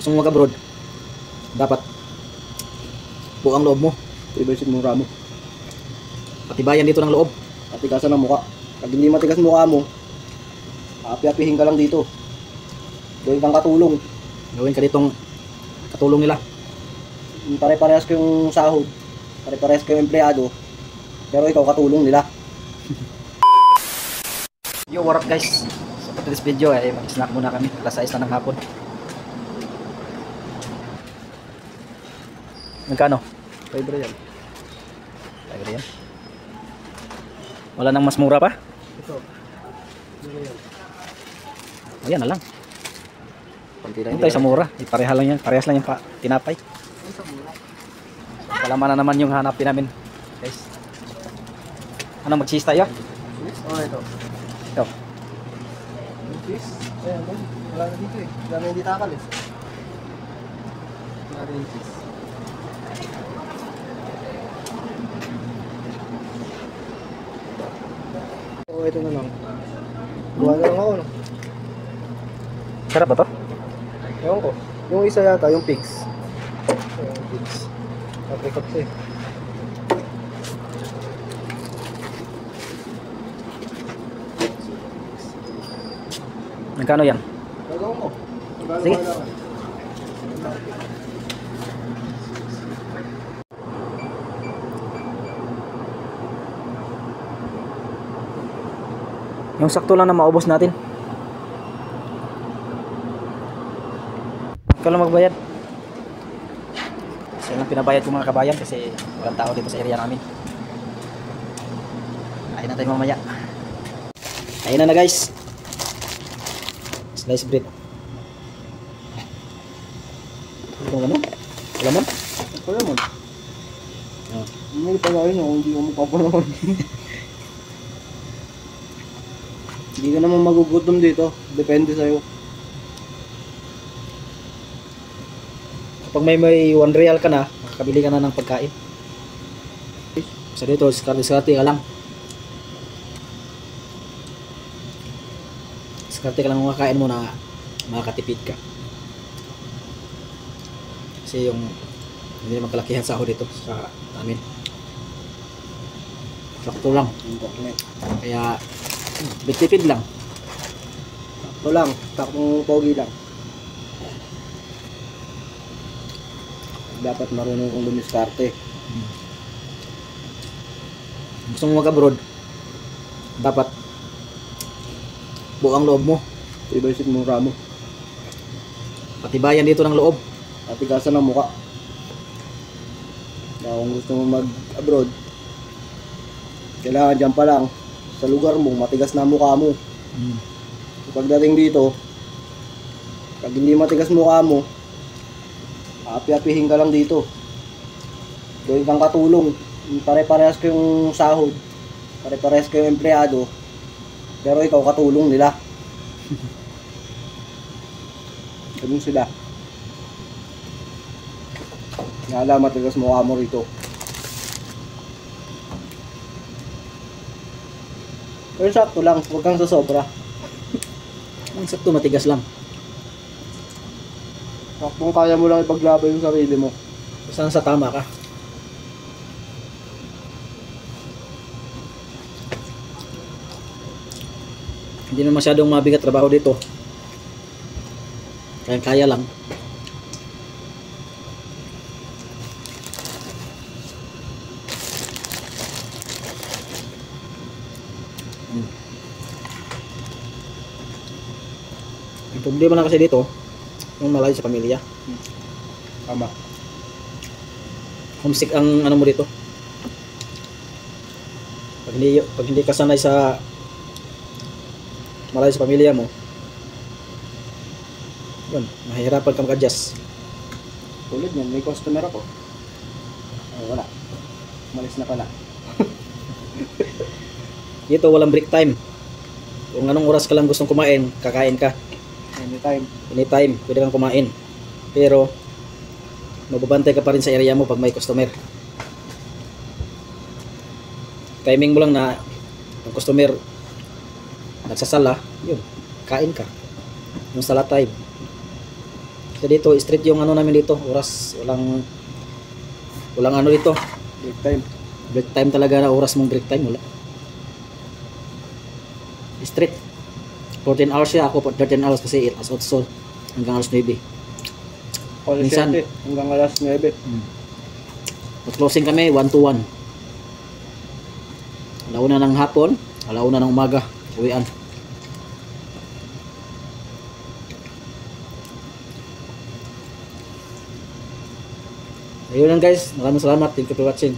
gusto mo mag-abroad, dapat buang loob mo. Tibasin mo ramo. Patibayan dito ng loob. Matigasan ng mukha. Pag hindi matigas mukha mo, api-apihin ka lang dito. Gawin kang katulong. Gawin ka ditong katulong nila. Pare-parehas kayong sahod. Pare-parehas kayong empleyado. Pero ikaw katulong nila. Yo, what up guys? So for this video ay mag-snack muna kami. Alas 6 na ng hapon. Magkano? 5 real. Libre yan. Wala nang mas mura pa? Ito. Ayan na lang. Kunti lang. Hindi tayo sa mura. Pareha lang yan. Parehas lang yung tinapay. Kalaman na naman yung hanapin namin. Guys. Ano, mag-cheese tayo? Oh, ito. Ito. Cheese? Ayan, wala na dito eh. Wala na hindi takal eh. Wala na yung cheese. Oh, ito na lang. Buwan na lang ako, no? Sarap ba to? Ewan ko. Yung isa yata, yung pigs. Yung pigs. Apricot to eh. Magkano yan? Gagawin ko. Sige. Yung sakto lang na maubos natin. Ikaw lang magbayad. Kasi lang pinabayad ko mga kabayan kasi walang tao dito sa area namin. Kain na tayo mamaya. Kain na guys. Slice bread. Ito ano? Wala man? Wala mo. Oh. Hindi pa gawin ako, hindi ko magpapanood. Hindi ka naman magugutom dito. Depende sa'yo. Kapag may 1 real ka na, makakabili ka na ng pagkain. So dito, diskarte ka lang. Diskarte ka lang ng makakain mo na makakatipid ka. Kasi yung hindi naman kalakihan sahod dito sa amin. Sakto lang. Kaya bitipid lang. Ito lang, takong pogi lang. Dapat marunong kong lumiskarte. Gusto mo mag-abroad, dapat buang loob mo. Tibasin mo ramo. Patibayan dito ng loob. Matigasan ng mukha. Kaya kung gusto mo mag-abroad, kailangan dyan pa lang sa lugar mo, matigas na mukha mo. Pagdating dito, pag hindi matigas mukha mo, api-apihin ka lang dito. Gawin kang katulong. Pare-parehas kayong sahod. Pare-parehas kayong empleyado. Pero ikaw katulong nila. Ganun sila. Nga matigas mukha mo rito. Pero sakto lang, huwag kang sasobra. Ang sakto, matigas lang. Kung kaya mo lang ipaglaban yung sarili mo. Saan sa tama ka. Hindi na masyadong mabigat trabaho dito. Kaya lang. Ang problema na kasi dito, yung malayo sa pamilya. Tama. Homesick ang ano mo dito. Pag hindi ka sanay sa malayo sa pamilya mo, yun, mahihirapan ka mag-adjust. Tulad yan, may customer ako. Ay, wala. Malis na pala. Dito walang break time. Kung anong oras ka lang gustong kumain, kakain ka. Anytime. Anytime, pwede kang kumain. Pero mababantay ka pa rin sa area mo pag may customer. Timing mo lang na ang customer nagsasala, yun, kain ka. Yung sala time. So dito, straight yung ano namin dito, oras, walang ano dito, Break time. break time talaga na oras mong break time, wala. Straight. 14 hours siya, ako 13 hours kasi 8 as outsole hanggang alas 9. Alas Minsan- 7 hanggang alas 9. Pag closing kami, 1 to 1. Alauna ng hapon, alauna ng umaga, uwian. Ayun lang guys, maraming salamat, thank you for watching.